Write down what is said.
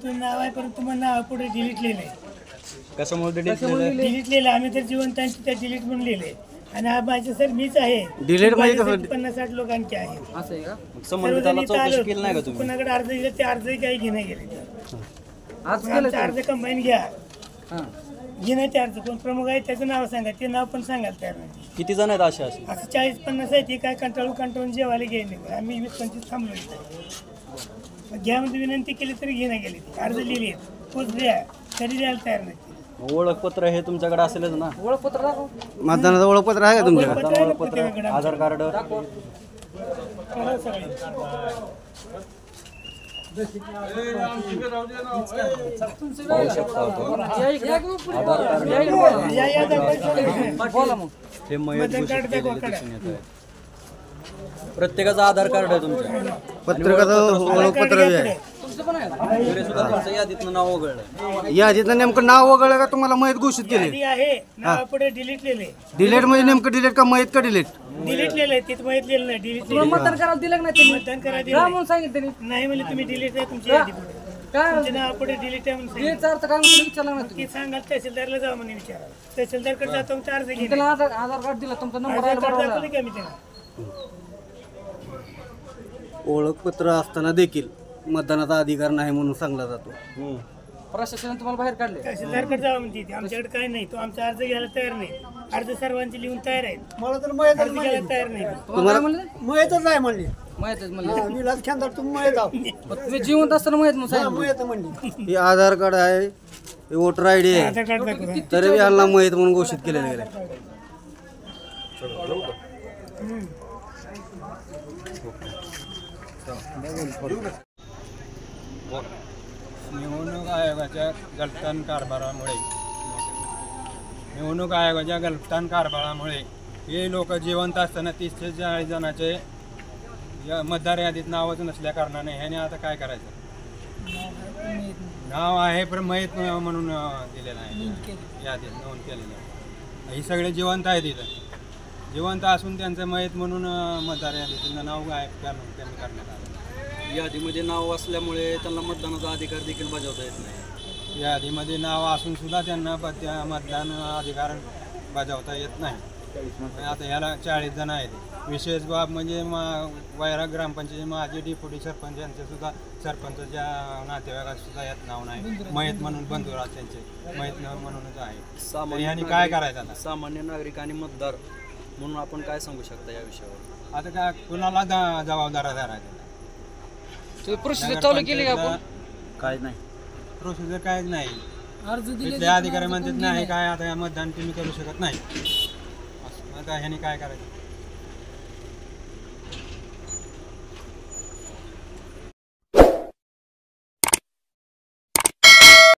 आपलं नाव आहे परंतु मग नाव पुढे डिलीट लिहिलंय. कशामुळे डिलीट लिहिलं आम्ही तर जिवंतांची त्या डिलीट म्हणून लिहिले आणि हा माझे सर मीच आहे. डिलीट म्हणजे 50-60 लोकांचे आहे. असं आहे का? संबंधिताला चौकशी केली नाही का तुम्ही? कोणाकडे अर्ज दिले ते अर्जही काही घेणे गेले. आज केलं आमचा अर्ज कंबाईन घ्या हां. घेण्याचे अर्ज कोण प्रमुख आहे त्याचं नाव सांगा ते नाव पण सांगायला तयार नाही. किती जण आहेत असे असे? असं 40-50 आहे. ती काय कंटाळून जेवायला घ्यायला आम्ही 20-25 थांबलो इथं. घ्या म्हणजे विनंती केली तरी घेणं गेली. अर्ज लिहिले पोच द्या तरी द्यायला तयार नाही. ओळखपत्र हे तुमच्याकडे असेलच ना? ओळखपत्र दाखव. मतदानाचं ओळखपत्र आहे का तुमच्याकडे? पत्र आहे ना ओळखपत्र, प्रत्येकाकडे. आधार कार्ड. करा सगळे. पाहू शकता आपण. आधार कार्ड या दाखवायचं. बोला मग. हे मयत मतदान घोषित कार्ड दाखवा, केलेले काढा. दिसून येत आहे. प्रत्येकाचं आधार कार्ड आहे तुमच्या. पत्रकाचं ओळखपत्र बी आहे. तुमचं पण आहे का? तरी सुद्धा तुमचं यादीतनं नाव वगळलं. यादीचं नेमकं नाव वगळलं का तुम्हाला मयत घोषित केले? यादी आहे नाव पुढे डिलीट लिहिले. डिलीट म्हणजे नेमकं डिलीट का मयत का डिलीट? डिलीट लिहिलंय तिथं माहित लिहिलं नाही. डिलीट तुला मतदान करायला दिलं का नाही त्यांनी? मतदान करा का दिलं म्हणून सांगितलं त्यांनी? नाही म्हणजे तुम्ही डिलीट आहे तुमची यादी पुढे. काय तुमच्या नाव पुढे डिलीट आहे म्हणून सांगितलं. डिलीटचा अर्थ काय म्हणून विचारलं नाही तुम्ही? की सांगाल तहसीलदारला जाऊ म्हणून विचारा. तहसीलदारकडे जातो मग अर्ज घेणे. त्याला आधार कार्ड दिला तुमचा नंबर आधार आहे कार्ड बरोबर. दाखवलं की आम्ही त्यांना. ओळखपत्र असताना देखील मतदानाचा अधिकार नाही म्हणून सांगला जातो. प्रशासनाने तुम्हाला बाहेर काढले. तहसीलदारकडे जावं म्हणते ती. आमच्याकडे काय नाही. तो आमचा अर्ज घ्यायला तयार नाही. अर्ज सर्वांचे लिहून तयार आहेत. मला तर माहित अर्ज घ्यायला तयार नाही. तुम्हाला काय म्हणले? माहितच नाही म्हणली. माहितच म्हणले. विलास खेंदार तुम्ही माहित आहो. तुम्ही जिवंत असताना माहित म्हणून सांगितलं. माहित म्हणली. हे आधार कार्ड आहे, हे वोटर आय डी आहे, आधार कार्ड दाखवा. तरी बी ह्याला मयत म्हणून घोषित केलेलं गेलं. निवडणूक आयोगाच्या गलतान कारभारामुळे हे लोक जिवंत असताना 30 ते 40 जणांचे मतदार यादीत नावच नसल्या कारणाने ह्याने आता काय करायचं? नाव आहे पण मयत म्हणून दिलेलं आहे, यादीत नोंद केलेलं आहे. ही सगळे जिवंत आहेत इथं. जिवंत असून त्यांचं मयत म्हणून मतदार यादीत नाव गायब करण्यात आलं. यादीमध्ये नाव असल्यामुळे त्यांना मतदानाचा अधिकार देखील बजावता येत नाही. यादीमध्ये नाव असून सुद्धा त्यांना मतदान अधिकार बजावता येत नाही. आता ह्याला 40 जण आहेत. विशेष बाब म्हणजे वैरा ग्रामपंचायत माजी डेप्युटी सरपंच यांचे सुद्धा सरपंचाच्या नातेवाईकात सुद्धा यात नाव नाही. मयत म्हणून बंधुराज त्यांचे मयत म्हणूनच आहे. यांनी काय करायचं आता? सामान्य नागरिक आणि मतदार म्हणून आपण काय सांगू शकता या विषयावर? आता काय कुणाला जबाबदार धरायचं? प्रोसिजर चालू केली का आपण? काय नाही. प्रोसिजर काहीच नाही. अर्ज तिथले अधिकारी म्हणतात नाही काय आता मतदान तुम्ही करू शकत नाही. आता ह्याने काय करायचं?